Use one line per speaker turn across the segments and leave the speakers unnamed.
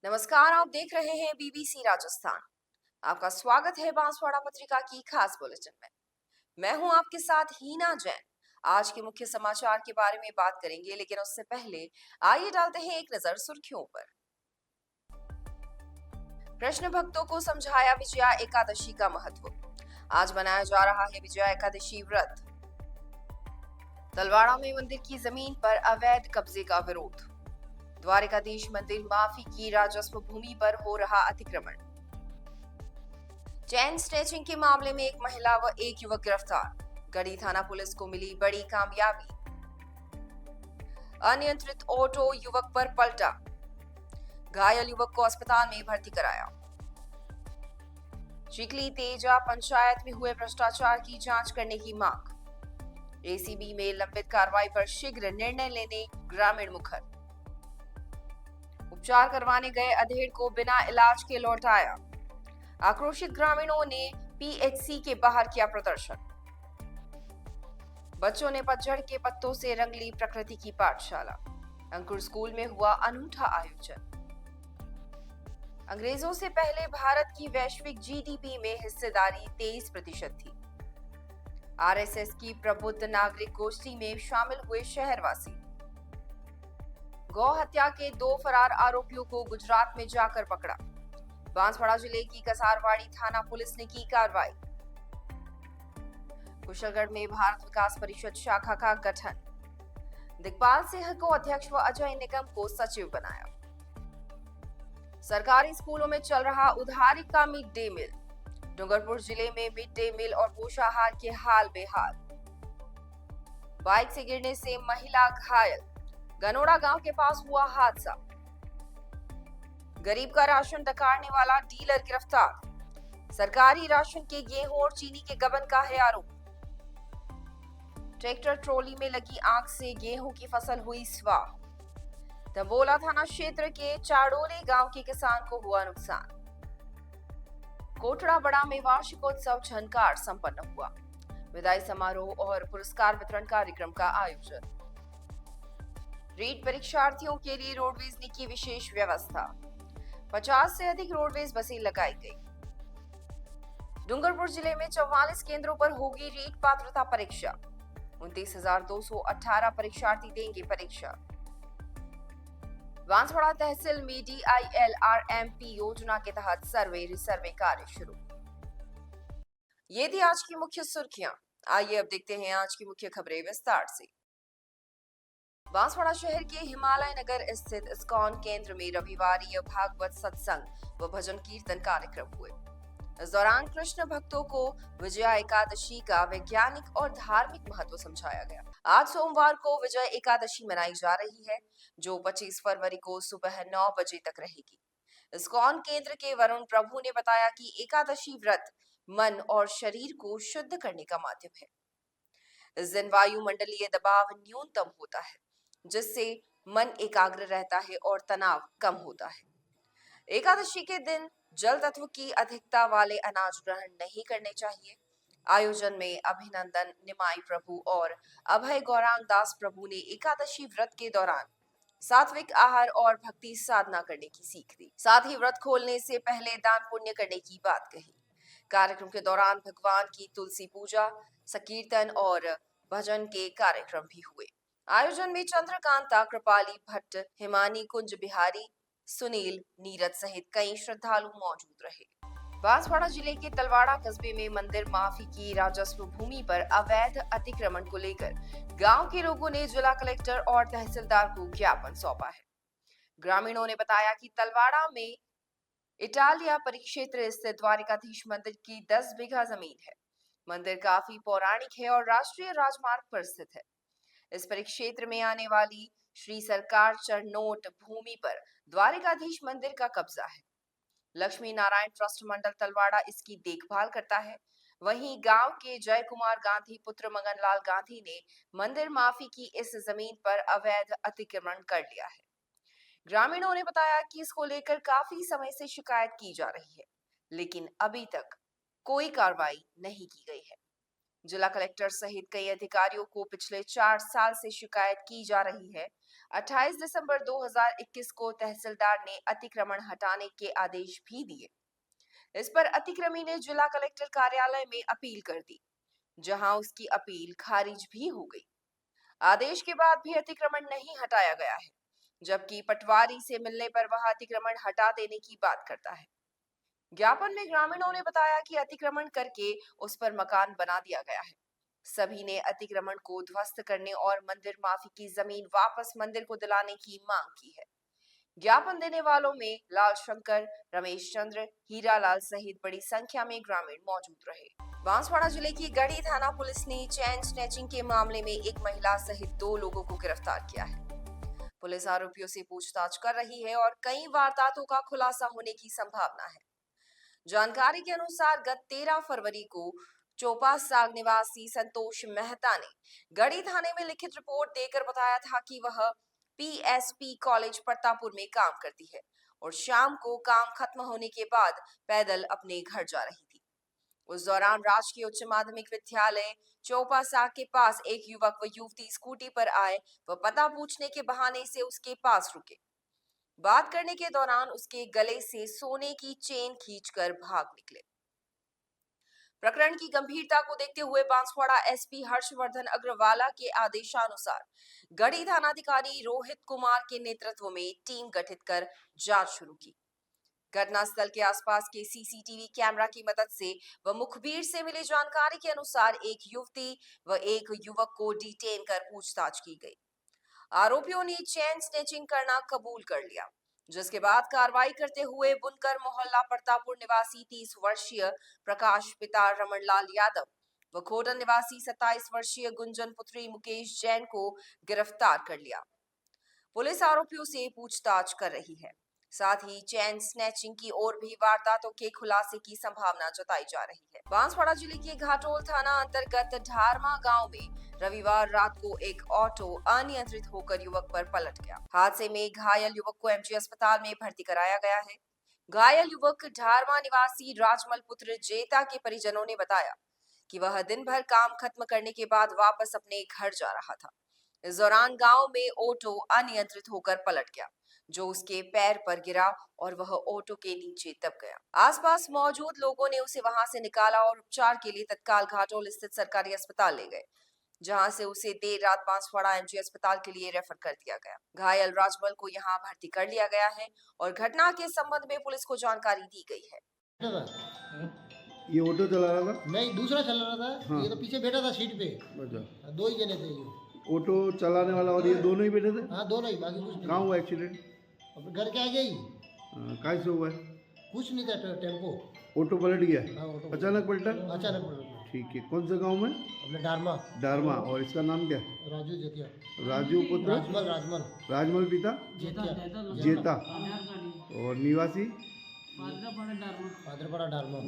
नमस्कार, आप देख रहे हैं बीबीसी राजस्थान। आपका स्वागत है बांसवाड़ा पत्रिका की खास बुलेटिन में। मैं हूं आपके साथ हीना जैन। आज के मुख्य समाचार के बारे में बात करेंगे, लेकिन उससे पहले आइए डालते हैं एक नजर सुर्खियों पर। कृष्ण भक्तों को समझाया विजया एकादशी का महत्व। आज मनाया जा रहा है विजया एकादशी व्रत। तलवाड़ा में मंदिर की जमीन पर अवैध कब्जे का विरोध। द्वारिकाधीश मंदिर माफी की राजस्व भूमि पर हो रहा अतिक्रमण। चेन स्नैचिंग के मामले में एक महिला व एक युवक गिरफ्तार। गढ़ी थाना पुलिस को मिली बड़ी कामयाबी। अनियंत्रित ऑटो युवक पर पलटा। घायल युवक को अस्पताल में भर्ती कराया। चिखली तेजा पंचायत में हुए भ्रष्टाचार की जांच करने की मांग। एसीबी में लंबित कार्रवाई पर शीघ्र निर्णय लेने ग्रामीण मुखर। उपचार करवाने गए अधेड़ को बिना इलाज के लौटाया। आक्रोशित ग्रामीणों ने पीएचसी के बाहर किया प्रदर्शन। बच्चों ने पतझड़ के पत्तों से रंग ली प्रकृति की पाठशाला। अंकुर स्कूल में हुआ अनूठा आयोजन। अंग्रेजों से पहले भारत की वैश्विक जीडीपी में हिस्सेदारी 23% थी। आरएसएस की प्रबुद्ध नागरिक गोष्ठी में शामिल हुए शहरवासी। गौ हत्या के 2 फरार आरोपियों को गुजरात में जाकर पकड़ा। बांसवाड़ा जिले की कसारवाड़ी थाना पुलिस ने की कार्रवाई। कुशलगढ़ में भारत विकास परिषद शाखा का गठन। दिग्पाल सिंह को अध्यक्ष व अजय निगम को सचिव बनाया। सरकारी स्कूलों में चल रहा उधारी का मिड डे मील। डूंगरपुर जिले में मिड डे मील और पोषाहार के हाल बेहाल। बाइक से गिरने से महिला घायल। गनोड़ा गांव के पास हुआ हादसा। गरीब का राशन डकारने वाला डीलर गिरफ्तार। सरकारी राशन के गेहूं और चीनी के गबन का है आरोप। ट्रैक्टर ट्रॉली में लगी आग से गेहूं की फसल हुई स्वाह। तंबोला थाना क्षेत्र के चाड़ोली गांव के किसान को हुआ नुकसान। कोटड़ा बड़ा में वार्षिकोत्सव झनकार संपन्न हुआ। विदाई समारोह और पुरस्कार वितरण कार्यक्रम का आयोजन। रीट परीक्षार्थियों के लिए रोडवेज ने की विशेष व्यवस्था। 50 से अधिक रोडवेज बसें लगाई गई। डूंगरपुर जिले में 44 केंद्रों पर होगी रीट पात्रता परीक्षा। 29,218 परीक्षार्थी देंगे परीक्षा। बांसवाड़ा तहसील में DILRMP योजना के तहत सर्वे रिसर्वे कार्य शुरू। ये थी आज की मुख्य सुर्खियां। आइए अब देखते हैं आज की मुख्य खबरें विस्तार से। बांसवाड़ा शहर के हिमालय नगर स्थित इस्कॉन केंद्र में रविवारीय भागवत सत्संग व भजन कीर्तन कार्यक्रम हुए। इस दौरान कृष्ण भक्तों को विजया एकादशी का वैज्ञानिक और धार्मिक महत्व समझाया गया। आज सोमवार को विजय एकादशी मनाई जा रही है, जो 25 फरवरी को सुबह 9 बजे तक रहेगी। इस्कॉन केंद्र के वरुण प्रभु ने बताया कि एकादशी व्रत मन और शरीर को शुद्ध करने का माध्यम है। इस दिन वायुमंडलीय दबाव न्यूनतम होता है, जिससे मन एकाग्र रहता है और तनाव कम होता है। एकादशी के दिन जल तत्व की अधिकता वाले अनाज ग्रहण नहीं करने चाहिए। आयोजन में अभिनंदन निमाई प्रभु और अभय गौरांग दास प्रभु ने एकादशी व्रत के दौरान सात्विक आहार और भक्ति साधना करने की सीख दी। साथ ही व्रत खोलने से पहले दान पुण्य करने की बात कही। कार्यक्रम के दौरान भगवान की तुलसी पूजा, संकीर्तन और भजन के कार्यक्रम भी हुए। आयोजन में चंद्रकांता, कृपाली भट्ट, हिमानी कुंज बिहारी, सुनील, नीरज सहित कई श्रद्धालु मौजूद रहे। बांसवाड़ा जिले के तलवाड़ा कस्बे में मंदिर माफी की राजस्व भूमि पर अवैध अतिक्रमण को लेकर गांव के लोगों ने जिला कलेक्टर और तहसीलदार को ज्ञापन सौंपा है। ग्रामीणों ने बताया कि तलवाड़ा में इटालिया परिक्षेत्र स्थित द्वारिकाधीश मंदिर की 10 बीघा जमीन है। मंदिर काफी पौराणिक है और राष्ट्रीय राजमार्ग पर स्थित है। इस परिक्षेत्र में आने वाली श्री सरकार चरनोट भूमि पर द्वारिकाधीश मंदिर का कब्जा है। लक्ष्मी नारायण ट्रस्ट मंडल तलवाड़ा इसकी देखभाल करता है। वहीं गांव के जय कुमार गांधी पुत्र मगनलाल गांधी ने मंदिर माफी की इस जमीन पर अवैध अतिक्रमण कर लिया है। ग्रामीणों ने बताया कि इसको लेकर काफी समय से शिकायत की जा रही है, लेकिन अभी तक कोई कार्रवाई नहीं की गई है। जिला कलेक्टर सहित कई अधिकारियों को पिछले 4 साल से शिकायत की जा रही है। 28 दिसंबर 2021 को तहसीलदार ने अतिक्रमण हटाने के आदेश भी दिए। इस पर अतिक्रमी ने जिला कलेक्टर कार्यालय में अपील कर दी, जहां उसकी अपील खारिज भी हो गई। आदेश के बाद भी अतिक्रमण नहीं हटाया गया है, जबकि पटवारी से मिलने पर वह अतिक्रमण हटा देने की बात करता है। ज्ञापन में ग्रामीणों ने बताया कि अतिक्रमण करके उस पर मकान बना दिया गया है। सभी ने अतिक्रमण को ध्वस्त करने और मंदिर माफी की जमीन वापस मंदिर को दिलाने की मांग की है। ज्ञापन देने वालों में लाल शंकर, रमेश चंद्र, हीरालाल सहित बड़ी संख्या में ग्रामीण मौजूद रहे। बांसवाड़ा जिले की गढ़ी थाना पुलिस ने चैन स्नैचिंग के मामले में एक महिला सहित 2 लोगों को गिरफ्तार किया है। पुलिस आरोपियों से पूछताछ कर रही है और कई वारदातों का खुलासा होने की संभावना है। जानकारी के अनुसार गत 13 फरवरी को चोपा साग निवासी संतोष मेहता ने गढ़ी थाने में लिखित रिपोर्ट देकर बताया था कि वह पीएसपी कॉलेज प्रतापपुर में काम करती है और शाम को काम खत्म होने के बाद पैदल अपने घर जा रही थी। उस दौरान राजकीय उच्च माध्यमिक विद्यालय चोपा साग के पास एक युवक व युवती स्कूटी पर आए व पता पूछने के बहाने से उसके पास रुके। बात करने के दौरान उसके गले से सोने की चेन खींचकर भाग निकले। प्रकरण की गंभीरता को देखते हुए बांसवाड़ा एसपी हर्षवर्धन अग्रवाला के आदेशानुसार गढ़ी थानाधिकारी रोहित कुमार के नेतृत्व में टीम गठित कर जांच शुरू की। घटनास्थल के आसपास के सीसीटीवी कैमरा की मदद से व मुखबिर से मिली जानकारी के अनुसार एक युवती व एक युवक को डिटेन कर पूछताछ की गई। आरोपियों ने चेन स्नैचिंग करना कबूल कर लिया, जिसके बाद कार्रवाई करते हुए बुनकर मोहल्ला प्रतापपुर निवासी 30 वर्षीय प्रकाश पिता रमनलाल यादव व खोडन निवासी 27 वर्षीय गुंजन पुत्री मुकेश जैन को गिरफ्तार कर लिया। पुलिस आरोपियों से पूछताछ कर रही है। साथ ही चैन स्नैचिंग की और भी वारदातों के खुलासे की संभावना जताई जा रही है। बांसवाड़ा जिले के घाटोल थाना अंतर्गत ढारमा गांव में रविवार रात को एक ऑटो अनियंत्रित होकर युवक पर पलट गया। हादसे में घायल युवक को एमजी अस्पताल में भर्ती कराया गया है। घायल युवक ढारमा निवासी राजमल पुत्र जेता के परिजनों ने बताया कि वह दिन भर काम खत्म करने के बाद वापस अपने घर जा रहा था। इस दौरान गांव में ऑटो अनियंत्रित होकर पलट गया, जो उसके पैर पर गिरा और वह ऑटो के नीचे दब गया। आसपास मौजूद लोगों ने उसे वहां से निकाला और उपचार के लिए तत्काल घाटोल स्थित सरकारी अस्पताल ले गए, जहां से उसे देर रात बांसवाड़ा एमजी अस्पताल के लिए रेफर कर दिया गया। घायल राजमल को यहां भर्ती कर लिया गया है और घटना के संबंध में पुलिस को जानकारी दी गई है।
ये ऑटो चला रहा था?
नहीं, दूसरा चल रहा था।
हाँ।
ये तो पीछे बैठा था सीट पे।
अच्छा,
2 ही जने थे ये।
ऑटो चलाने वाला और ये दोनों ही बैठे थे?
हाँ, दोनों ही, बाकी कुछ नहीं।
कहाँ हुआ एक्सीडेंट?
अपने घर के आगे ही।
कहाँ से हुआ है?
कुछ नहीं था, टेम्पो।
ऑटो पलट गया?
हाँ, ऑटो
अचानक पलटा?
अचानक पलट गया।
ठीक है, कौन से गांव में?
अपने डारमा।
डारमा। और इसका नाम क्या?
राजू जेतिया।
राजू पुत्र?
राजमल।
राजमल पिता?
जेतिया।
जेता। और निवासी?
पादरपाड़ा डारमा।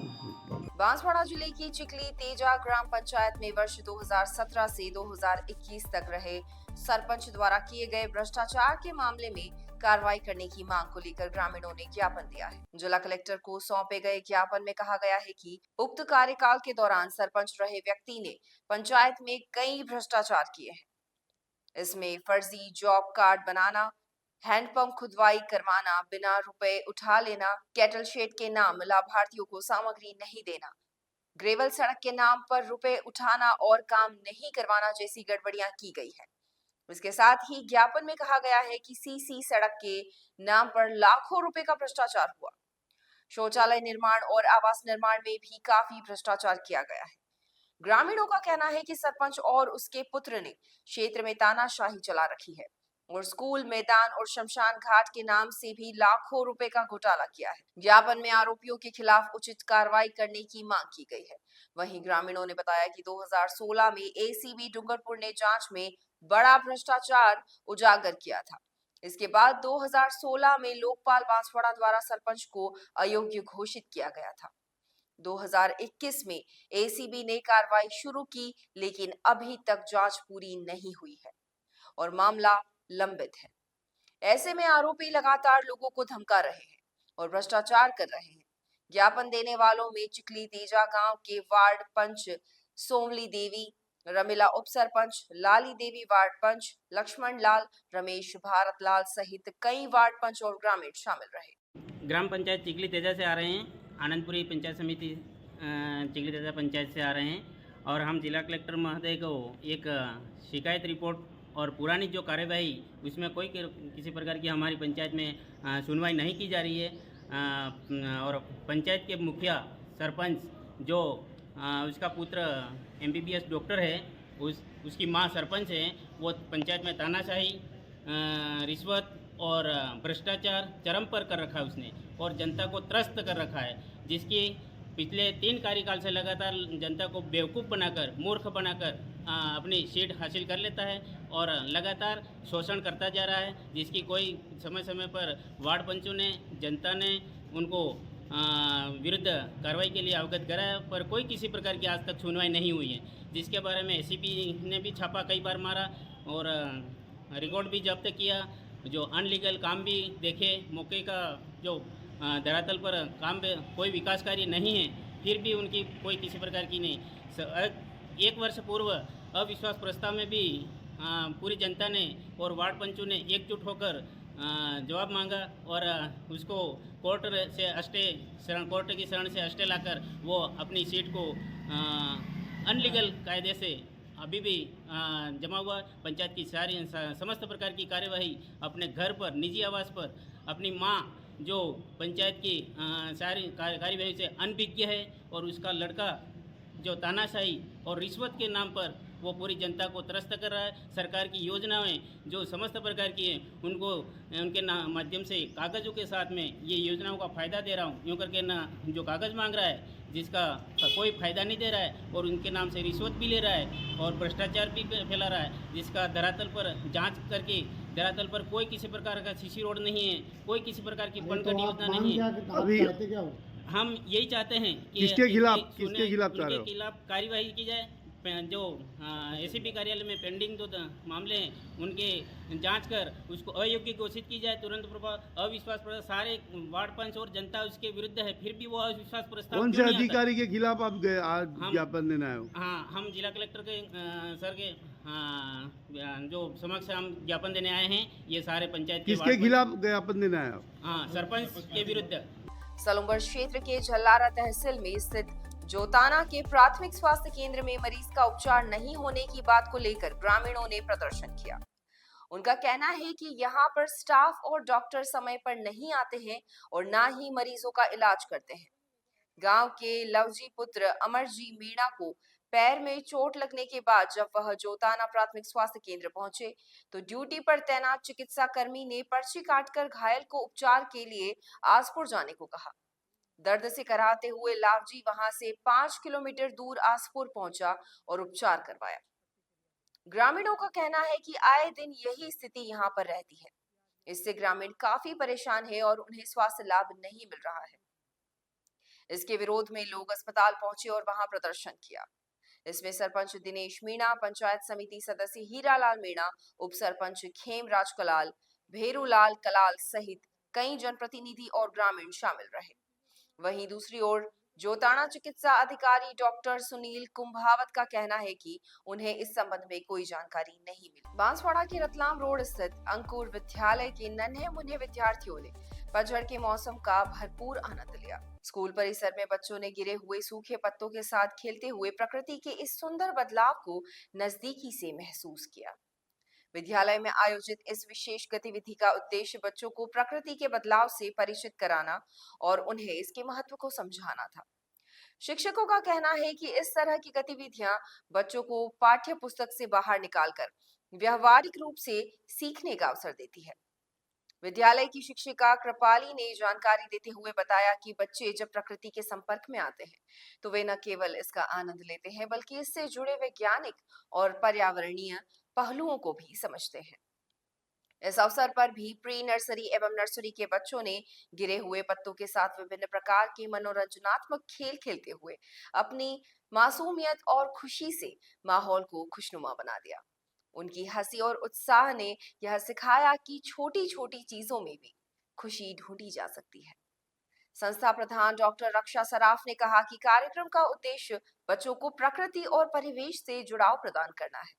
बांसवाड़ा जिले की चिकली तेजा ग्राम पंचायत में वर्ष 2017 से 2021 तक रहे सरपंच द्वारा किए गए भ्रष्टाचार के मामले में कार्रवाई करने की मांग को लेकर ग्रामीणों ने ज्ञापन दिया है। जिला कलेक्टर को सौंपे गए ज्ञापन में कहा गया है कि उक्त कार्यकाल के दौरान सरपंच रहे व्यक्ति ने पंचायत में कई भ्रष्टाचार किए हैं। इसमें फर्जी जॉब कार्ड बनाना, हैंडपंप खुदवाई करवाना, बिना रुपए उठा लेना, कैटल शेड के नाम लाभार्थियों को सामग्री नहीं देना, ग्रेवल सड़क के नाम पर रुपए उठाना और काम नहीं करवाना जैसी गड़बड़ियां की गई है। इसके साथ ही ज्ञापन में कहा गया है कि सीसी सड़क के नाम पर लाखों रुपए का भ्रष्टाचार हुआ। शौचालय निर्माण और आवास निर्माण में भी काफी भ्रष्टाचार किया गया है। ग्रामीणों का कहना है कि सरपंच और उसके पुत्र ने क्षेत्र में तानाशाही चला रखी है और स्कूल, मैदान और शमशान घाट के नाम से भी लाखों रुपए का घोटाला किया है। ज्ञापन में आरोपियों के खिलाफ उचित कार्रवाई करने की मांग की गई है। वहीं ग्रामीणों ने बताया कि 2016 में एसीबी डूंगरपुर ने जांच में बड़ा भ्रष्टाचार उजागर किया था। इसके बाद 2016 में लोकपाल बांसवाड़ा द्वारा सरपंच को अयोग्य घोषित किया गया था। 2021 में एसीबी ने कार्रवाई शुरू की, लेकिन अभी तक जांच पूरी नहीं हुई है और मामला लंबित है। ऐसे में आरोपी लगातार लोगों को धमका रहे हैं और भ्रष्टाचार कर रहे हैं। ज्ञापन देने वालों में चिकली तेजा गांव के वार्ड पंच सोमली देवी, रमीला उप सरपंच, लाली देवी वार्ड पंच, लक्ष्मण लाल, रमेश भारत लाल सहित कई वार्ड पंच और ग्रामीण शामिल रहे।
ग्राम पंचायत चिखली तेजा से आ रहे हैं, आनंदपुरी पंचायत समिति चिखली तेजा पंचायत से आ रहे हैं और हम जिला कलेक्टर महोदय को एक शिकायत रिपोर्ट और पुरानी जो कार्यवाही उसमें कोई किसी प्रकार की हमारी पंचायत में सुनवाई नहीं की जा रही है और पंचायत के मुखिया सरपंच जो उसका पुत्र MBBS डॉक्टर है, उसकी माँ सरपंच है, वो पंचायत में तानाशाही, रिश्वत और भ्रष्टाचार चरम पर कर रखा है उसने और जनता को त्रस्त कर रखा है, जिसकी पिछले 3 कार्यकाल से लगातार जनता को बेवकूफ़ बनाकर, मूर्ख बनाकर अपनी सीट हासिल कर लेता है और लगातार शोषण करता जा रहा है, जिसकी कोई समय समय पर वार्ड पंचों ने, जनता ने उनको विरुद्ध कार्रवाई के लिए अवगत कराया, पर कोई किसी प्रकार की आज तक सुनवाई नहीं हुई है, जिसके बारे में ACP ने भी छापा कई बार मारा और रिकॉर्ड भी जब्त किया, जो अनलीगल काम भी देखे, मौके का जो धरातल पर काम कोई विकास कार्य नहीं है, फिर भी उनकी कोई किसी प्रकार की नहीं। 1 वर्ष पूर्व अविश्वास प्रस्ताव में भी पूरी जनता ने और वार्ड पंचों ने एकजुट होकर जवाब मांगा और उसको कोर्ट की शरण से अस्टे लाकर वो अपनी सीट को अनलीगल कायदे से अभी भी जमा हुआ पंचायत की सारी समस्त प्रकार की कार्यवाही अपने घर पर, निजी आवास पर, अपनी माँ जो पंचायत की सारी कार्यवाही से अनभिज्ञ है और उसका लड़का जो तानाशाही और रिश्वत के नाम पर वो पूरी जनता को त्रस्त कर रहा है। सरकार की योजनाएं जो समस्त प्रकार की हैं उनको उनके माध्यम से कागज़ों के साथ में ये योजनाओं का फ़ायदा दे रहा हूँ, यूँ करके ना जो कागज़ मांग रहा है जिसका कोई फ़ायदा नहीं दे रहा है और उनके नाम से रिश्वत भी ले रहा है और भ्रष्टाचार भी फैला रहा है, जिसका धरातल पर जांच करके धरातल पर कोई किसी प्रकार का CC रोड नहीं है, कोई किसी प्रकार की बनकट योजना नहीं है।
अभी
हम यही चाहते हैं कि
किसके खिलाफ चाह रहे हो?
कार्यवाही की जाए, जो ACP कार्यालय में पेंडिंग जो मामले हैं उनके जांच कर उसको अयोग्य घोषित की जाए तुरंत प्रभाव। अविश्वास प्रस्ताव सारे वार्ड पंच और जनता उसके विरुद्ध है, फिर भी वो अविश्वास प्रस्ताव
कौन से अधिकारी के खिलाफ आप गए आज ज्ञापन देना है?
हाँ, हम जिला कलेक्टर के सर के जो समक्ष हम ज्ञापन देने आए हैं, ये सारे पंचायत
किसके खिलाफ ज्ञापन देना है?
हाँ, सरपंच के विरुद्ध।
सलूमगढ़ क्षेत्र के झल्लारा तहसील में स्थित जोताना के प्राथमिक स्वास्थ्य केंद्र में मरीज का उपचार नहीं होने की बात को लेकर ग्रामीणों ने प्रदर्शन किया। उनका कहना है कि यहाँ पर स्टाफ और डॉक्टर समय पर नहीं आते हैं और ना ही मरीजों का इलाज करते हैं। गांव के लवजी पुत्र अमरजी मीणा को पैर में चोट लगने के बाद जब वह जोताना प्राथमिक स्वास्थ्य केंद्र पहुंचे तो ड्यूटी पर तैनात चिकित्सा कर्मी ने पर्ची काटकर घायल को उपचार के लिए आसपुर जाने को कहा। दर्द से कराहते हुए लावजी वहां से 5 किलोमीटर दूर आसपुर पहुंचा और उपचार करवाया। ग्रामीणों का कहना है कि आए दिन यही स्थिति यहां पर रहती है, इससे ग्रामीण काफी परेशान है और उन्हें स्वास्थ्य लाभ नहीं मिल रहा है। इसके विरोध में लोग अस्पताल पहुंचे और वहां प्रदर्शन किया। इसमें सरपंच दिनेश मीणा, पंचायत समिति सदस्य हीरालाल मीणा, उप सरपंच खेमराज कलाल, भेरूलाल कलाल सहित कई जनप्रतिनिधि और ग्रामीण शामिल रहे। वहीं दूसरी ओर जोताना चिकित्सा अधिकारी डॉक्टर सुनील कुंभावत का कहना है कि उन्हें इस संबंध में कोई जानकारी नहीं मिली। बांसवाड़ा के रतलाम रोड स्थित अंकुर विद्यालय के नन्हे मुन्ने विद्यार्थियों ने पतझड़ के मौसम का भरपूर आनंद लिया। स्कूल परिसर में बच्चों ने गिरे हुए सूखे पत्तों के साथ खेलते हुए प्रकृति के इस सुंदर बदलाव को नजदीकी से महसूस किया। विद्यालय में आयोजित इस विशेष गतिविधि का उद्देश्य बच्चों को प्रकृति के बदलाव से परिचित कराना और उन्हें इसके महत्व को समझाना था। शिक्षकों का कहना है कि इस तरह की गतिविधियां बच्चों को पाठ्य पुस्तक से बाहर निकालकर व्यवहारिक रूप से सीखने का अवसर देती है। विद्यालय की शिक्षिका कृपाली ने जानकारी देते हुए बताया कि बच्चे जब प्रकृति के संपर्क में आते हैं तो वे न केवल इसका आनंद लेते हैं बल्कि इससे जुड़े वैज्ञानिक और पर्यावरणीय पहलुओं को भी समझते हैं। इस अवसर पर भी प्री नर्सरी एवं नर्सरी के बच्चों ने गिरे हुए पत्तों के साथ विभिन्न प्रकार के मनोरंजनात्मक खेल खेलते हुए अपनी मासूमियत और खुशी से माहौल को खुशनुमा बना दिया। उनकी हंसी और उत्साह ने यह सिखाया कि छोटी छोटी चीजों में भी खुशी ढूंढी जा सकती है। संस्था प्रधान डॉक्टर रक्षा सराफ ने कहा कि कार्यक्रम का उद्देश्य बच्चों को प्रकृति और परिवेश से जुड़ाव प्रदान करना है।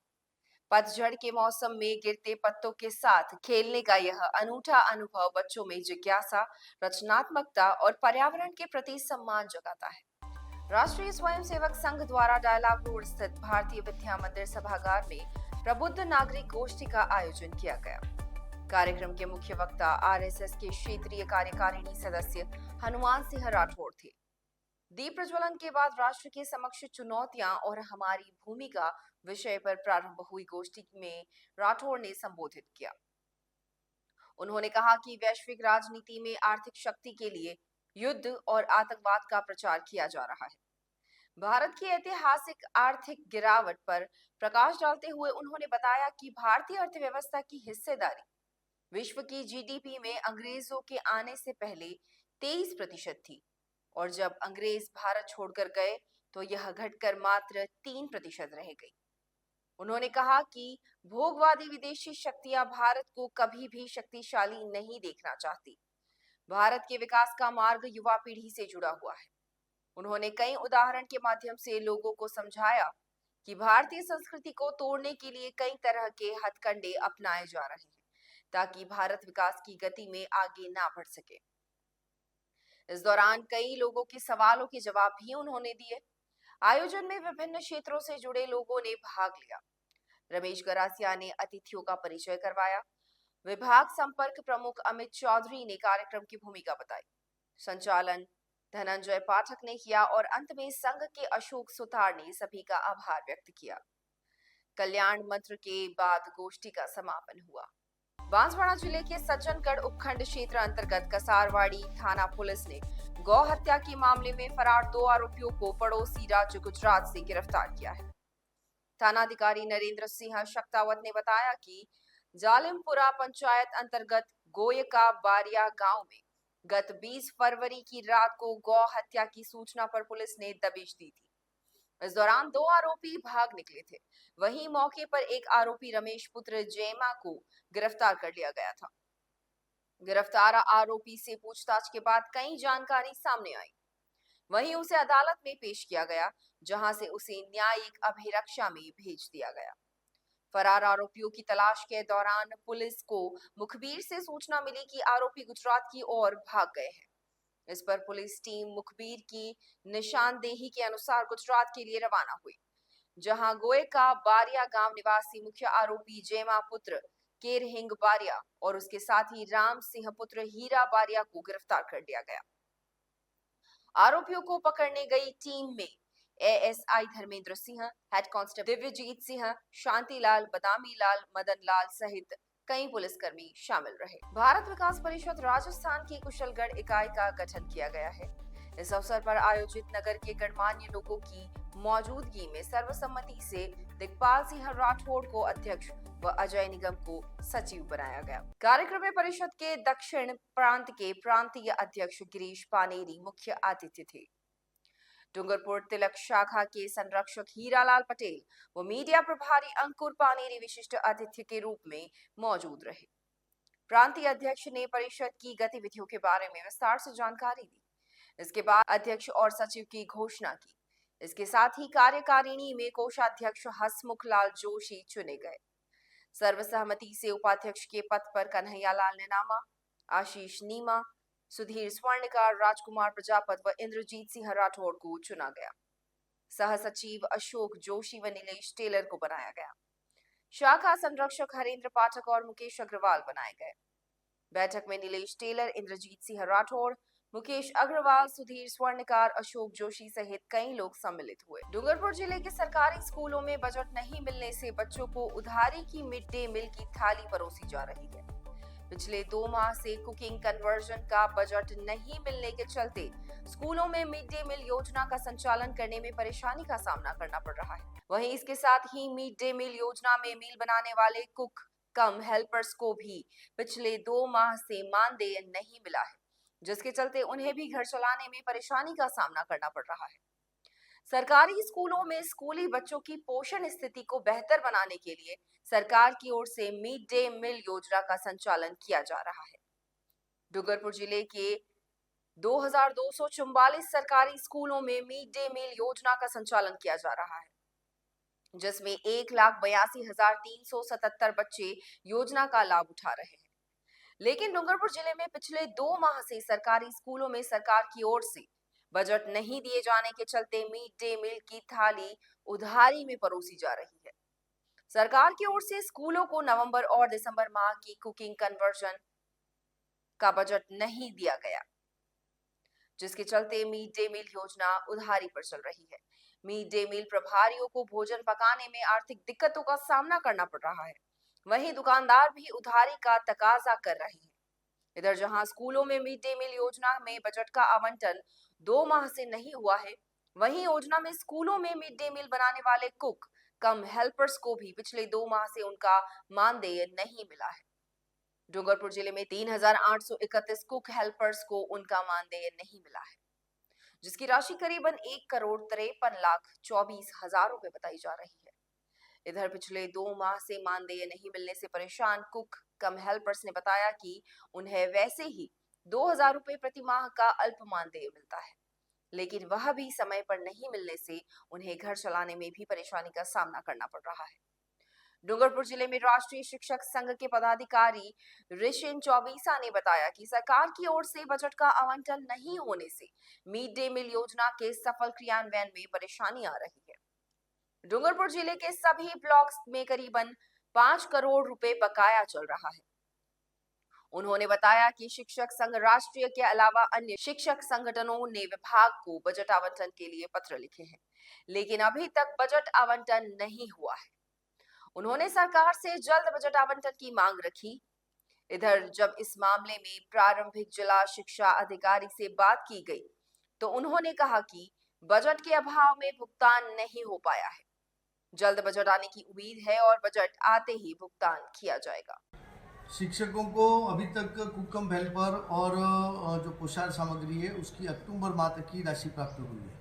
पतझड़ के मौसम में गिरते पत्तों के साथ खेलने का यह अनूठा अनुभव बच्चों में जिज्ञासा, रचनात्मकता और पर्यावरण के प्रति सम्मान जगाता है। राष्ट्रीय स्वयंसेवक संघ द्वारा डायलॉग रोड स्थित भारतीय विद्या मंदिर सभागार में प्रबुद्ध नागरिक गोष्ठी का आयोजन किया गया। कार्यक्रम के मुख्य वक्ता आरएसएस के क्षेत्रीय कार्यकारिणी सदस्य हनुमान सिंह राठौड़ थे। दीप प्रज्वलन के बाद राष्ट्र के समक्ष चुनौतियां और हमारी भूमिका विषय पर प्रारंभ हुई गोष्ठी में राठौड़ ने संबोधित किया। उन्होंने कहा कि वैश्विक राजनीति में आर्थिक शक्ति के लिए युद्ध और आतंकवाद का प्रचार किया जा रहा है। भारत की ऐतिहासिक आर्थिक गिरावट पर प्रकाश डालते हुए उन्होंने बताया कि भारतीय अर्थव्यवस्था की हिस्सेदारी विश्व की जीडीपी में अंग्रेजों के आने से पहले 23% थी और जब अंग्रेज भारत छोड़कर गए तो यह घटकर मात्र 3% रह गई। उन्होंने कहा कि भोगवादी विदेशी शक्तियां भारत को कभी भी शक्तिशाली नहीं देखना चाहती। भारत के विकास का मार्ग युवा पीढ़ी से जुड़ा हुआ है। उन्होंने कई उदाहरण के माध्यम से लोगों को समझाया कि भारतीय संस्कृति को तोड़ने के लिए कई तरह के हथकंडे अपनाए जा रहे हैं ताकि भारत विकास की गति में आगे ना बढ़ सके। इस दौरान कई लोगों के सवालों के जवाब भी उन्होंने दिए। आयोजन में विभिन्न क्षेत्रों से जुड़े लोगों ने भाग लिया। रमेश गरासिया ने अतिथियों का परिचय करवाया। विभाग संपर्क प्रमुख अमित चौधरी ने कार्यक्रम की भूमिका बताई। संचालन धनंजय पाठक ने किया और अंत में संघ के अशोक सुतार ने सभी का आभार व्यक्त किया। कल्याण मंत्र के बाद गोष्ठी का समापन हुआ। बांसवाड़ा जिले के सज्जनगढ़ उपखंड क्षेत्र अंतर्गत कसारवाड़ी थाना पुलिस ने गौ हत्या के मामले में फरार 2 आरोपियों को पड़ोसी राज्य गुजरात से गिरफ्तार किया है। थानाधिकारी नरेंद्र सिंह शक्तावत ने बताया कि जालिमपुरा पंचायत अंतर्गत गोयका बारिया गांव में गत 20 फरवरी की रात को गौ हत्या की सूचना पर पुलिस ने दबिश दी थी। इस दौरान 2 आरोपी भाग निकले थे। वहीं मौके पर एक आरोपी रमेश पुत्र जैमा को गिरफ्तार कर लिया गया था। गिरफ्तार आरोपी से पूछताछ के बाद कई जानकारी सामने आई। वहीं उसे अदालत में पेश किया गया, जहां से उसे न्यायिक अभिरक्षा में भेज दिया गया। फरार आरोपियों की तलाश के दौरान पुलिस को मुखबिर से सूचना मिली कि आरोपी गुजरात की ओर भाग गए हैं। इस पर पुलिस टीम मुखबिर की निशानदेही के अनुसार गुजरात के लिए रवाना हुई, जहां गोयका बारिया गांव निवासी मुख्य आरोपी जैमा पुत्र केरहिंग बारिया और उसके साथी राम सिंह पुत्र हीरा बारिया को गिरफ्तार कर लिया गया। आरोपियों को पकड़ने गई टीम में ASI Dharmendra Singh, head constable Divyajit Singh, Shantilal, Badami Lal, Madan Lal सहित कई पुलिसकर्मी शामिल रहे। भारत विकास परिषद राजस्थान की कुशलगढ़ इकाई का गठन किया गया है। इस अवसर पर आयोजित नगर के गणमान्य लोगों की मौजूदगी में सर्वसम्मति से दिग्पाल सिंह राठौड़ को अध्यक्ष व अजय निगम को सचिव बनाया गया। कार्यक्रम में परिषद के दक्षिण प्रांत के प्रांतीय अध्यक्ष गिरीश पानेरी मुख्य अतिथि थे। डूंगरपुर तिलक शाखा के संरक्षक हीरालाल पटेल व मीडिया प्रभारी अंकुर पानेरी विशिष्ट अतिथि के रूप में मौजूद रहे। प्रांतीय अध्यक्ष ने परिषद की गतिविधियों के बारे में विस्तार से जानकारी दी। इसके बाद अध्यक्ष और सचिव की घोषणा की। इसके साथ ही कार्यकारिणी में कोषाध्यक्ष हसमुख लाल जोशी चुने गए। सर्वसहमति से उपाध्यक्ष के पद पर कन्हैया लाल नेनामा, आशीष नीमा, सुधीर स्वर्णकार, राजकुमार प्रजापत व इंद्रजीत सिंह राठौड़ को चुना गया। सह सचिव अशोक जोशी व नीलेश टेलर को बनाया गया। शाखा संरक्षक हरेंद्र पाठक और मुकेश अग्रवाल बनाए गए। बैठक में नीलेश टेलर, इंद्रजीत सिंह राठौड़, मुकेश अग्रवाल, सुधीर स्वर्णकार, अशोक जोशी सहित कई लोग सम्मिलित हुए। डूंगरपुर जिले के सरकारी स्कूलों में बजट नहीं मिलने से बच्चों को उधारी की मिड डे मील की थाली परोसी जा रही है। पिछले 2 माह से कुकिंग कन्वर्जन का बजट नहीं मिलने के चलते स्कूलों में मिड डे मील योजना का संचालन करने में परेशानी का सामना करना पड़ रहा है। वहीं इसके साथ ही मिड डे मील योजना में मील बनाने वाले कुक कम हेल्पर्स को भी पिछले 2 माह से मानदेय नहीं मिला है, जिसके चलते उन्हें भी घर चलाने में परेशानी का सामना करना पड़ रहा है। सरकारी स्कूलों में स्कूली बच्चों की पोषण स्थिति को बेहतर बनाने के लिए सरकार की ओर से मिड डे मील योजना का संचालन किया जा रहा है। डूंगरपुर जिले के 2244 सरकारी स्कूलों में मिड डे मील योजना का संचालन किया जा रहा है, जिसमें 1,82,377 बच्चे योजना का लाभ उठा रहे हैं। लेकिन डूंगरपुर जिले में पिछले 2 माह से सरकारी स्कूलों में सरकार की ओर से बजट नहीं दिए जाने के चलते मिड डे मील की थाली उधारी में परोसी जा रही है। सरकार की ओर से स्कूलों को नवंबर और दिसंबर माह की कुकिंग कन्वर्जन का बजट नहीं दिया गया, जिसके चलते मिड डे मील योजना उधारी पर चल रही है। मिड डे मील प्रभारियों को भोजन पकाने में आर्थिक दिक्कतों का सामना करना पड़ रहा है। वहीं दुकानदार भी उधारी का तकाजा कर रहे हैं। इधर जहां स्कूलों में मिड डे मील योजना में बजट का आवंटन 2 माह से नहीं हुआ है, वहीं योजना में स्कूलों में मिड डे मील बनाने वाले कुक कम हेल्पर्स को भी पिछले 2 माह से उनका मानदेय नहीं मिला है। डूंगरपुर जिले में 3,831 कुक हेल्पर्स को उनका मानदेय नहीं मिला है, जिसकी राशि करीबन 1,53,24,00,000 रुपए बताई जा रही है। इधर पिछले 2 माह से मानदेय नहीं मिलने से परेशान कुक कम हेल्पर्स ने बताया कि उन्हें वैसे ही 2,000 रुपए प्रति माह का अल्प मानदेय मिलता है, लेकिन वह भी समय पर नहीं मिलने से उन्हें घर चलाने में भी परेशानी का सामना करना पड़ रहा है। डूंगरपुर जिले में राष्ट्रीय शिक्षक संघ के पदाधिकारी ऋषिन चौबीसा ने बताया कि सरकार की ओर से बजट का आवंटन नहीं होने से मिड डे मील योजना के सफल क्रियान्वयन में परेशानी आ रही है। डूंगरपुर जिले के सभी ब्लॉक्स में करीबन 5 करोड़ रुपए बकाया चल रहा है। उन्होंने बताया कि शिक्षक संघ राष्ट्रीय के अलावा अन्य शिक्षक संगठनों ने विभाग को बजट आवंटन के लिए पत्र लिखे हैं, लेकिन अभी तक बजट आवंटन नहीं हुआ है। उन्होंने सरकार से जल्द बजट आवंटन की मांग रखी। इधर जब इस मामले में प्रारंभिक जिला शिक्षा अधिकारी से बात की गई, तो उन्होंने कहा कि बजट के अभाव में भुगतान नहीं हो पाया है। जल्द बजट आने की उम्मीद है और बजट आते ही भुगतान किया जाएगा।
शिक्षकों को अभी तक कुकम हेल्पर और जो पोषण सामग्री है उसकी अक्टूबर माह तक की राशि प्राप्त हुई है,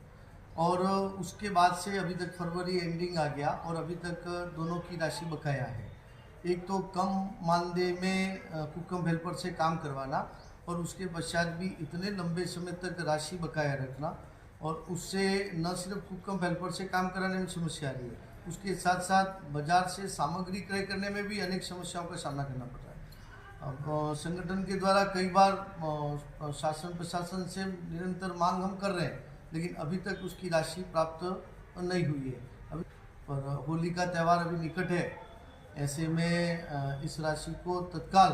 और उसके बाद से अभी तक फरवरी एंडिंग आ गया और अभी तक दोनों की राशि बकाया है। एक तो कम मानदेय में कुकम हेल्पर से काम करवाना और उसके पश्चात भी इतने लंबे समय तक राशि बकाया रखना, और उससे न सिर्फ कुकम हेल्पर से काम कराने में समस्या आ रही है, उसके साथ साथ बाजार से सामग्री क्रय करने में भी अनेक समस्याओं का सामना करना पड़ रहा है। अब संगठन के द्वारा कई बार शासन प्रशासन से निरंतर मांग हम कर रहे हैं, लेकिन अभी तक उसकी राशि प्राप्त नहीं हुई है। अभी पर होली का त्यौहार अभी निकट है, ऐसे में इस राशि को तत्काल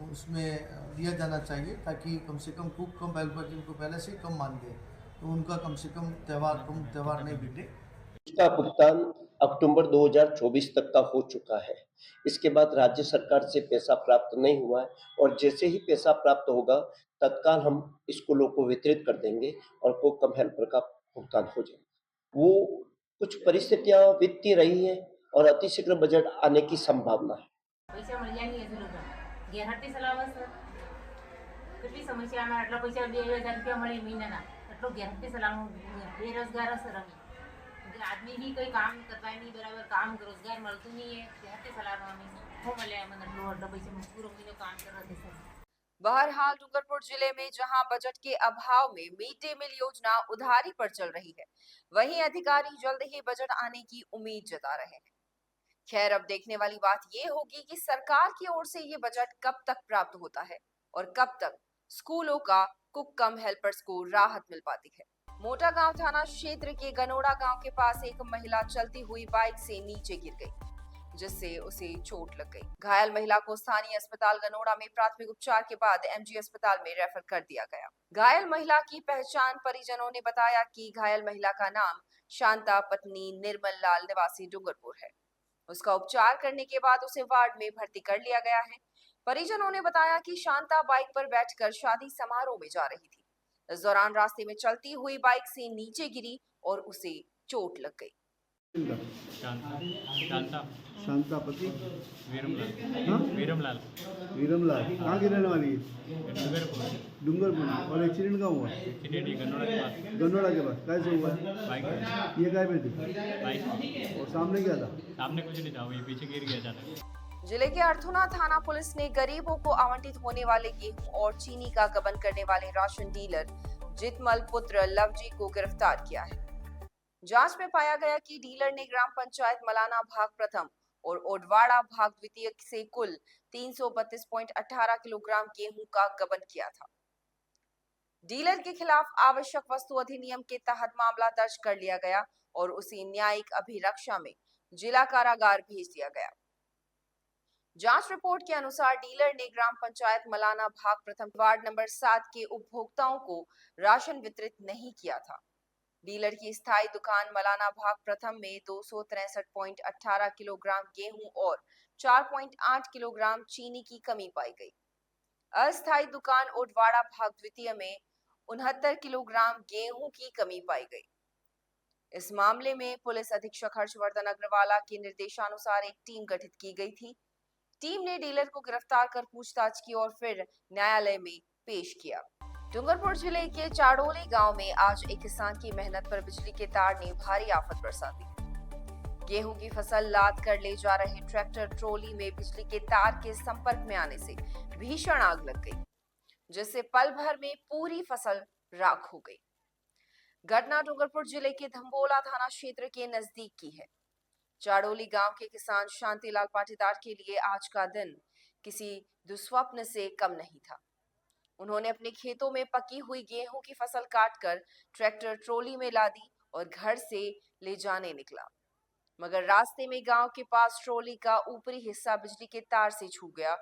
उसमें दिया जाना चाहिए, ताकि कम से कम कुक कम हेल्पर जिनको पहले से कम मान गए तो उनका कम से कम त्यौहार नहीं बीते।
इसका भुगतान अक्टूबर 2024 तक का हो चुका है। इसके बाद राज्य सरकार से पैसा प्राप्त नहीं हुआ है, और जैसे ही पैसा प्राप्त होगा तत्काल हम स्कूलों को वितरित कर देंगे और कुक कम हेल्पर का भुगतान हो जाएगा। वो कुछ परिस्थितियां वित्तीय रही हैं और अतिशीघ्र बजट आने की संभावना है।
पैसा मळी नहीं है लोग गैरहटी सलाह सर कितनी समस्या में आटला पैसा 2000 रुपया मळे महीना आटलो गैरहटी सलाह बेरोजगार सर आदमी भी कोई काम करता नहीं, बराबर काम रोजगार मिलता नहीं है। गैरहटी सलाह हो मळे मतलब पैसे पूरा महीना काम कर रहे सर।
बहरहाल डूंगरपुर जिले में जहां बजट के अभाव में मिड डे मील योजना उधारी पर चल रही है, वहीं अधिकारी जल्द ही बजट आने की उम्मीद जता रहे हैं। खैर, अब देखने वाली बात ये होगी कि सरकार की ओर से ये बजट कब तक प्राप्त होता है और कब तक स्कूलों का कुक कम हेल्पर्स को राहत मिल पाती है। मोटा गांव थाना क्षेत्र के गनोड़ा गांव के पास एक महिला चलती हुई बाइक से नीचे गिर गई, जिससे उसे चोट लग गई। घायल महिला को स्थानीय अस्पताल गनोड़ा में प्राथमिक उपचार के बाद एमजी अस्पताल में रेफर कर दिया गया। घायल महिला की पहचान परिजनों ने बताया कि घायल महिला का नाम शांता पत्नी निर्मल लाल निवासी डूंगरपुर है। उसका उपचार करने के बाद उसे वार्ड में भर्ती कर लिया गया है। परिजनों ने बताया कि शांता बाइक पर बैठकर शादी समारोह में जा रही थी। इस दौरान रास्ते में चलती हुई बाइक से नीचे गिरी और उसे चोट लग गई।
शांता पति
वीरमलाल
वीरमलाल कहाँ की रहने वाली है? डूंगरपुर। और एक्सीडेंट कहाँ हुआ? गन्नौड़ा के पास। कैसे हुआ है? ये काय पे थी?
बाइक
और सामने क्या था?
सामने कुछ नहीं था, वही पीछे गिर गया अचानक।
जिले के अर्थुना थाना पुलिस ने गरीबों को आवंटित होने वाले गेहूं और चीनी का गबन करने वाले राशन डीलर जितमल पुत्र लवजी को गिरफ्तार किया है। जांच में पाया गया कि डीलर ने ग्राम पंचायत मलाना भाग प्रथम और ओडवाड़ा भाग द्वितीय से कुल 332.18 किलोग्राम गेहूं का गबन किया था। डीलर के खिलाफ आवश्यक वस्तु अधिनियम के तहत मामला दर्ज कर लिया गया और उसे न्यायिक अभिरक्षा में जिला कारागार भेज दिया गया। जांच रिपोर्ट के अनुसार डीलर ने ग्राम पंचायत मलाना भाग प्रथम वार्ड नंबर 7 के उपभोक्ताओं को राशन वितरित नहीं किया था। डीलर की स्थायी दुकान मलाना भाग प्रथम में 263.18 किलोग्राम गेहूं और 4.8 किलोग्राम चीनी की कमी पाई गई। अस्थायी दुकान ओडवाड़ा भाग द्वितीय में 69 किलोग्राम गेहूं की कमी पाई गई। इस मामले में पुलिस अधीक्षक हर्षवर्धन अग्रवाला के निर्देशानुसार एक टीम गठित की गई थी। टीम ने डीलर को गिरफ्तार कर पूछताछ की और फिर न्यायालय में पेश किया। डूंगरपुर जिले के चाड़ोली गांव में आज एक किसान की मेहनत पर बिजली के तार ने भारी आफत बरसा दी। गेहूं की फसल लाद कर ले जा रहे ट्रैक्टर ट्रॉली में बिजली के तार के संपर्क में आने से भीषण आग लग गई, जिससे पल भर में पूरी फसल राख हो गई। घटना डूंगरपुर जिले के धम्बोला थाना क्षेत्र के नजदीक की है। चाड़ोली गांव के किसान शांतिलाल पाटीदार के लिए आज का दिन किसी दुस्वप्न से कम नहीं था। उन्होंने अपने खेतों में पकी हुई गेहूं की फसल काटकर ट्रैक्टर ट्रॉली में लादी और घर से ले जाने निकला, मगर रास्ते में गांव के पास ट्रॉली का ऊपरी हिस्सा बिजली के तार से छू गया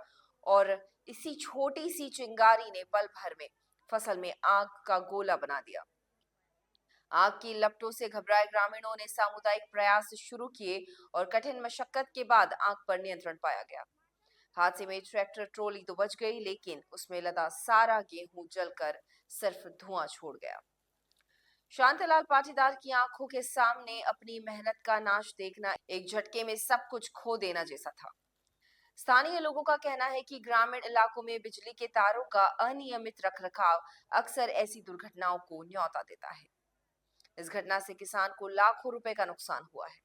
और इसी छोटी सी चिंगारी ने पल भर में फसल में आग का गोला बना दिया। आग की लपटों से घबराए ग्रामीणों ने सामुदायिक प्रयास शुरू किए और कठिन मशक्कत के बाद आग पर नियंत्रण पाया गया। हादसे में ट्रैक्टर ट्रॉली तो बच गई, लेकिन उसमें लदा सारा गेहूं जलकर सिर्फ धुआं छोड़ गया। शांतिलाल पाटीदार की आंखों के सामने अपनी मेहनत का नाश देखना एक झटके में सब कुछ खो देना जैसा था। स्थानीय लोगों का कहना है कि ग्रामीण इलाकों में बिजली के तारों का अनियमित रखरखाव अक्सर ऐसी दुर्घटनाओं को न्योता देता है। इस घटना से किसान को लाखों रुपए का नुकसान हुआ है,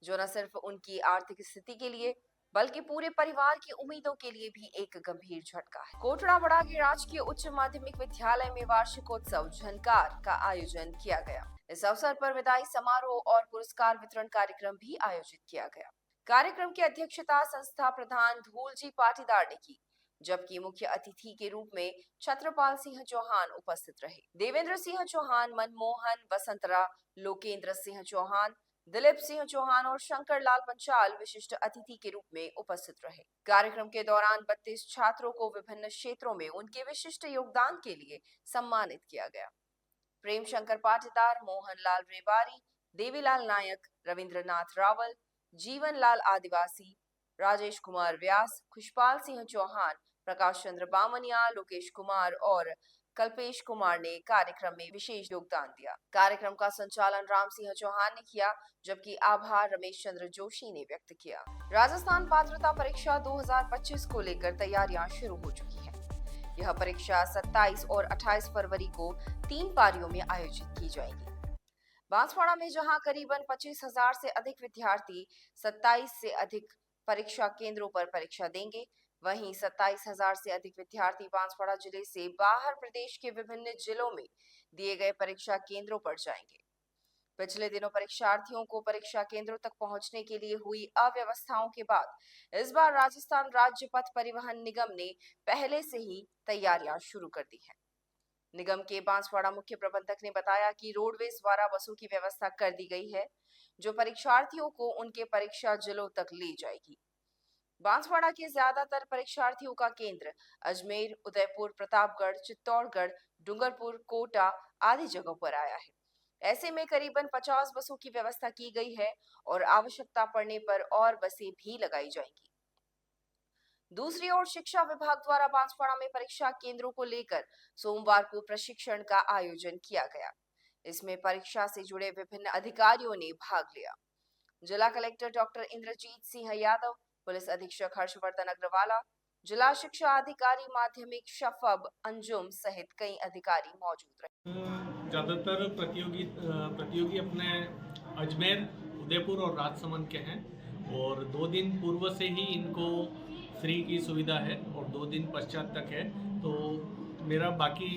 जो न सिर्फ उनकी आर्थिक स्थिति के लिए बल्कि पूरे परिवार की उम्मीदों के लिए भी एक गंभीर झटका है। कोटड़ा बड़ागी राजकीय उच्च माध्यमिक विद्यालय में वार्षिकोत्सव झनकार का आयोजन किया गया। इस अवसर पर विदाई समारोह और पुरस्कार वितरण कार्यक्रम भी आयोजित किया गया। कार्यक्रम की अध्यक्षता संस्था प्रधान धूलजी पाटीदार ने की, जबकि मुख्य अतिथि के रूप में छत्रपाल सिंह चौहान उपस्थित रहे। देवेंद्र सिंह चौहान, मनमोहन वसंतरा, लोकेंद्र सिंह चौहान, दिलीप सिंह चौहान और शंकर लाल पंचाल विशिष्ट अतिथि के रूप में उपस्थित रहे। कार्यक्रम के दौरान 32 छात्रों को विभिन्न क्षेत्रों में उनके विशिष्ट योगदान के लिए सम्मानित किया गया। प्रेम शंकर पाटीदार, मोहन लाल रेवारी, देवीलाल नायक, रविंद्रनाथ रावल, जीवन लाल आदिवासी, राजेश कुमार व्यास, खुशपाल सिंह चौहान, प्रकाश चंद्र बामनिया, लोकेश कुमार और कल्पेश कुमार ने कार्यक्रम में विशेष योगदान दिया। कार्यक्रम का संचालन राम सिंह चौहान ने किया, जबकि आभार रमेश चंद्र जोशी ने व्यक्त किया। राजस्थान पात्रता परीक्षा 2025 को लेकर तैयारियां शुरू हो चुकी हैं। यह परीक्षा 27 और 28 फरवरी को 3 पारियों में आयोजित की जाएगी। बांसवाड़ा में जहां करीबन 25,000 से अधिक विद्यार्थी 27 से अधिक परीक्षा केंद्रों पर परीक्षा देंगे, वहीं 27,000 से अधिक विद्यार्थी बांसवाड़ा जिले से बाहर प्रदेश के विभिन्न जिलों में दिए गए परीक्षा केंद्रों पर जाएंगे। पिछले दिनों परीक्षार्थियों को परीक्षा केंद्रों तक पहुंचने के लिए हुई अव्यवस्थाओं के बाद इस बार राजस्थान राज्य पथ परिवहन निगम ने पहले से ही तैयारियां शुरू कर दी हैं। निगम के बांसवाड़ा मुख्य प्रबंधक ने बताया कि रोडवेज द्वारा बसों की व्यवस्था कर दी गई है, जो परीक्षार्थियों को उनके परीक्षा जिलों तक ले जाएगी। बांसवाड़ा के ज्यादातर परीक्षार्थियों का केंद्र अजमेर, उदयपुर, प्रतापगढ़, चित्तौड़गढ़, डूंगरपुर, कोटा आदि जगहों पर आया है। ऐसे में करीबन 50 बसों की व्यवस्था की गई है और आवश्यकता पड़ने पर और बसें भी लगाई जाएंगी। दूसरी ओर शिक्षा विभाग द्वारा बांसवाड़ा में परीक्षा केंद्रों को लेकर सोमवार को प्रशिक्षण का आयोजन किया गया। इसमें परीक्षा से जुड़े विभिन्न अधिकारियों ने भाग लिया। जिला collector doctor Indrajit Singh Yadav, police अधीक्षक हर्षवर्धन अग्रवाला, जिला शिक्षा अधिकारी माध्यमिक शफब अंजुम सहित कई अधिकारी मौजूद रहे।
ज़्यादातर प्रतियोगी अपने अजमेर, उदयपुर और राजसमंद के हैं और 2 दिन पूर्व से ही इनको फ्री की सुविधा है और 2 दिन पश्चात तक है। तो मेरा बाकी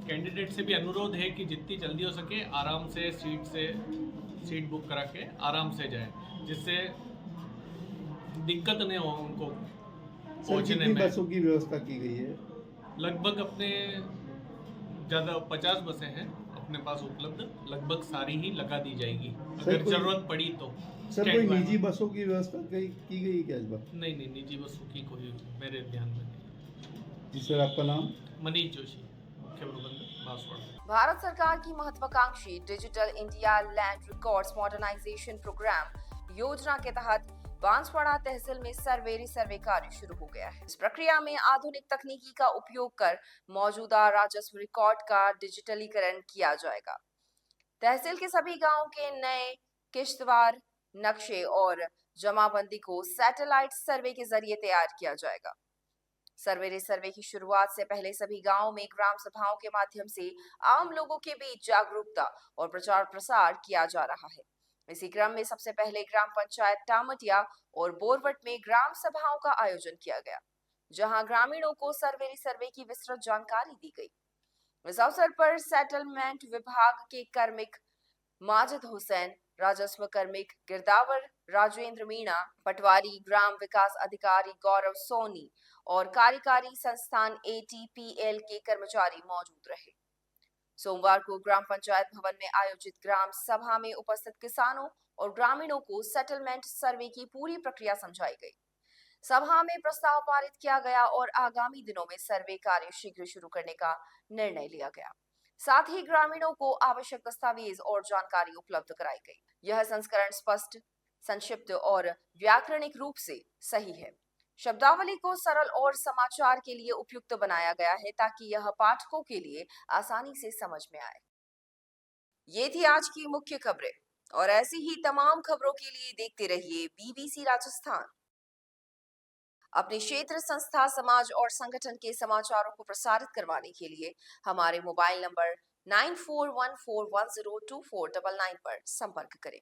कैंडिडेट से भी अनुरोध है कि जितनी जल्दी हो सके आराम से सीट बुक करा के आराम से जाए, जिससे दिक्कत नहीं हो उनको
सर
पहुँचने
कितनी
में।
बसों की व्यवस्था की गई है?
लगभग अपने ज़्यादा 50 बसें हैं अपने पास उपलब्ध, लगभग सारी ही लगा दी जाएगी अगर
कोई-
ज़रूरत पड़ी तो।
सर कोई
Standby में।
निजी बसों की व्यवस्था की गई क्या इस बार?
नहीं, निजी बसों की कोई मेरे ध्यान में नहीं।
जी सर, आपका नाम?
मनीष जोशी, मुख्य प्रबंधक बांसवाड़ा।
भारत सरकार की महत्वाकांक्षी digital India land records modernisation programme योजना के तहत बांसवाड़ा तहसील में सर्वे कार्य शुरू हो गया है। इस प्रक्रिया में आधुनिक तकनीकी का उपयोग कर मौजूदा राजस्व रिकॉर्ड का डिजिटलीकरण किया जाएगा। तहसील के सभी गांवों के नए किश्तवार नक्शे और जमाबंदी को सैटेलाइट सर्वे के जरिए तैयार किया जाएगा। सर्वे की शुरुआत से पहले सभी गांवों में ग्राम सभाओं के माध्यम से आम लोगों के बीच जागरूकता और प्रचार प्रसार किया जा रहा है। इसी क्रम में सबसे पहले ग्राम पंचायत टामटिया और बोरवट में ग्राम सभाओं का आयोजन किया गया, जहां ग्रामीणों को सर्वे की विस्तृत जानकारी दी गई। इस अवसर पर सेटलमेंट विभाग के कार्मिक माजिद हुसैन, राजस्व कार्मिक गिरदावर राजेंद्र मीणा, पटवारी ग्राम विकास अधिकारी गौरव सोनी और कार्यकारी संस्थान ATPL के कर्मचारी मौजूद रहे। सोमवार को ग्राम पंचायत भवन में आयोजित ग्राम सभा में उपस्थित किसानों और ग्रामीणों को सेटलमेंट सर्वे की पूरी प्रक्रिया समझाई गई। सभा में प्रस्ताव पारित किया गया और आगामी दिनों में सर्वे कार्य शीघ्र शुरू करने का निर्णय लिया गया। साथ ही ग्रामीणों को आवश्यक दस्तावेज और जानकारी उपलब्ध कराई गई। यह संस्करण स्पष्ट, संक्षिप्त और व्याकरणिक रूप से सही है। शब्दावली को सरल और समाचार के लिए उपयुक्त बनाया गया है ताकि यह पाठकों के लिए आसानी से समझ में आए। ये थी आज की मुख्य खबरें और ऐसी ही तमाम खबरों के लिए देखते रहिए BBC राजस्थान। अपने क्षेत्र, संस्था, समाज और संगठन के समाचारों को प्रसारित करवाने के लिए हमारे मोबाइल नंबर 9414102499 पर संपर्क करें।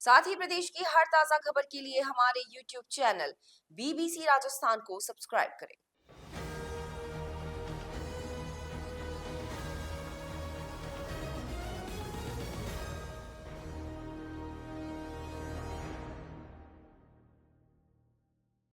साथ ही प्रदेश की हर ताजा खबर के लिए हमारे YouTube चैनल BBC राजस्थान को सब्सक्राइब करें।